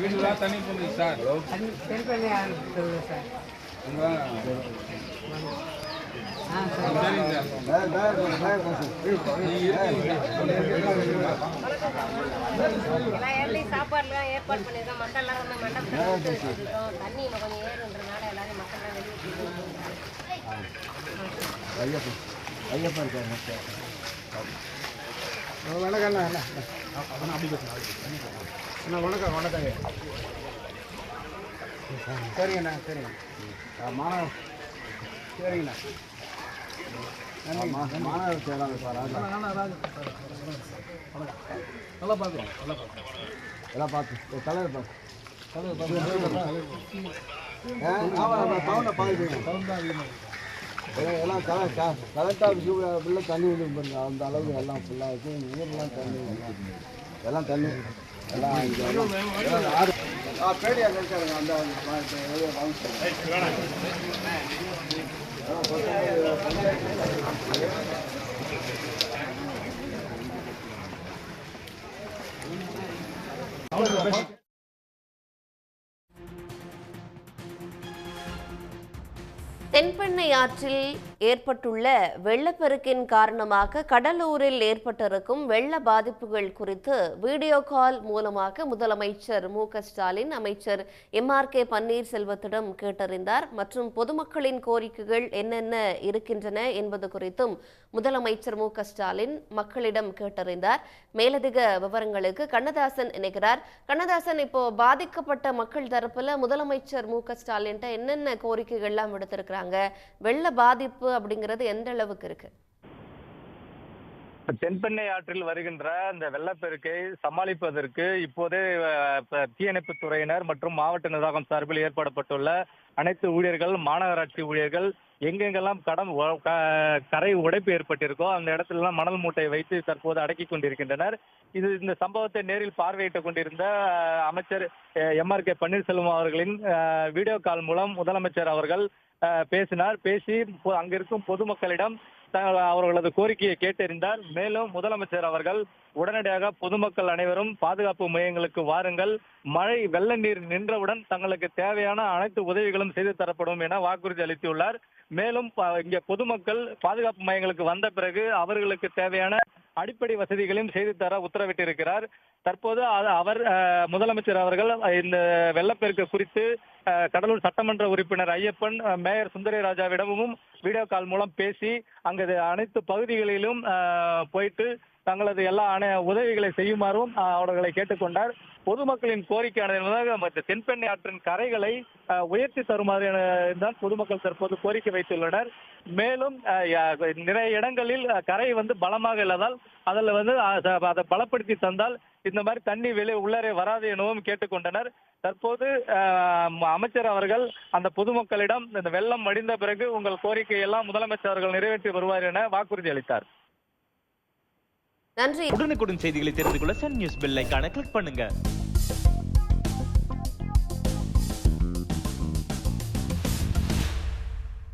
வீடுலாம் தண்ணி போகுது சார். சாப்பாடுலாம் ஏற்பாடு பண்ணிருக்கோம். மக்கள் எல்லாம் வந்து மண்டபத்தில் தண்ணி கொஞ்சம் ஏறுன்றனால எல்லாரும் மக்கள் எல்லாம் ஐயப்பா இருக்காரு. வணக்கம் வணக்கங்க. சரிங்கண்ணா சரிங்க. மாணவர் சரிங்கண்ணா. மாணவர் செயலாளர் சார். நல்லா பார்க்குறோம். எல்லாம் பார்த்து தலைவர் பார்த்து எல்லாம் கலெக்டாக ஃபுல்லாக தண்ணி வந்து பண்ணுங்க. அந்த அளவுக்கு எல்லாம் ஃபுல்லாக இருக்குது. ஊரெலாம் தண்ணி எல்லாம் தண்ணி எல்லாம் ஆறு பேடியா இருக்காருங்க. அந்த தென்பெண்ணை ஆற்றில் ஏற்பட்டுள்ள வெள்ளப்பெருக்கின் காரணமாக கடலூரில் ஏற்பட்டிருக்கும் வெள்ள பாதிப்புகள் குறித்து வீடியோ கால் மூலமாக முதலமைச்சர் மு.க.ஸ்டாலின் அமைச்சர் எம்.ஆர்.கே. பன்னீர்செல்வத்திடம் கேட்டறிந்தார். மற்றும் பொதுமக்களின் கோரிக்கைகள் என்னென்ன இருக்கின்றன என்பது குறித்தும் முதலமைச்சர் மு.க.ஸ்டாலின் மக்களிடம் கேட்டறிந்தார். மேலதிக விவரங்களுக்கு கண்ணதாசன் இணைக்கிறார். கண்ணதாசன், இப்போ பாதிக்கப்பட்ட மக்கள் தரப்புல முதலமைச்சர் மு.க.ஸ்டாலின் என்னென்ன கோரிக்கைகள்லாம் விடுத்திருக்கிறாங்க? வெள்ள பாதிப்பு அப்படிங்கிறது எந்த அளவுக்கு இருக்கு? தென்பெண்ணை ஆற்றில் வருகின்ற இந்த வெள்ளப்பெருக்கை சமாளிப்பதற்கு இப்போதே தீயணைப்பு துறையினர் மற்றும் மாவட்ட நிர்வாகம் சார்பில் ஏற்படப்பட்டுள்ள அனைத்து ஊழியர்கள், மாநகராட்சி ஊழியர்கள் எங்கெங்கெல்லாம் கரை உடைப்பு ஏற்பட்டிருக்கோ அந்த இடத்துல மணல் மூட்டை வைத்து தற்போது அடக்கி கொண்டிருக்கின்றனர். இந்த சம்பவத்தை நேரில் பார்வையிட்டுக் கொண்டிருந்த அமைச்சர் எம்.ஆர்.கே. பன்னீர்செல்வம் அவர்களின் வீடியோ கால் மூலம் முதலமைச்சர் அவர்கள் பேசினார். பேசி அங்கிருக்கும் பொதுமக்களிடம் அவர்களது கோரிக்கையை கேட்டறிந்தார். மேலும் முதலமைச்சர் அவர்கள் உடனடியாக பொதுமக்கள் அனைவரும் பாதுகாப்பு மையங்களுக்கு வாருங்கள், மழை வெள்ள நீர் நின்றவுடன் தங்களுக்கு தேவையான அனைத்து உதவிகளும் செய்து தரப்படும் என வாக்குறுதி அளித்துள்ளார். மேலும் இங்கே பொதுமக்கள் பாதுகாப்பு மையங்களுக்கு வந்த பிறகு அவர்களுக்கு தேவையான அடிப்படை வசதிகளையும் செய்து தர உத்தரவிட்டிருக்கிறார். தற்போது அவர் முதலமைச்சர் அவர்கள் இந்த வெள்ளப்பெருக்கு குறித்து கடலூர் சட்டமன்ற உறுப்பினர் ஐயப்பன், மேயர் சுந்தரராஜாவிடமும் வீடியோ கால் மூலம் பேசி அங்கு அனைத்து பகுதிகளிலும் போயிட்டு தங்களது எல்லா உதவிகளை செய்யுமாறும் அவர்களை கேட்டுக்கொண்டார். பொதுமக்களின் கோரிக்கையானது தென்பெண்ணை ஆற்றின் கரைகளை உயர்த்தி தருமாறு தான் பொதுமக்கள் தற்போது கோரிக்கை வைத்துள்ளனர். மேலும் நிறைய இடங்களில் கரை பலமாக இல்லாதால் அதில் அதை பலப்படுத்தி தந்தால் இந்த மாதிரி தண்ணி உள்ளரே வராது எனவும் கேட்டுக்கொண்டனர். தற்போது அமைச்சர் அவர்கள் அந்த பொதுமக்களிடம் இந்த வெள்ளம் மடிந்த பிறகு உங்கள் கோரிக்கையெல்லாம் முதலமைச்சர் அவர்கள் நிறைவேற்றி வருவார் என வாக்குறுதி அளித்தார். நன்றி. உடனுக்குடன் செய்திகளை தெரிந்து கொள்ள சன் நியூஸ் பெல் ஐகானை கிளிக் பண்ணுங்க.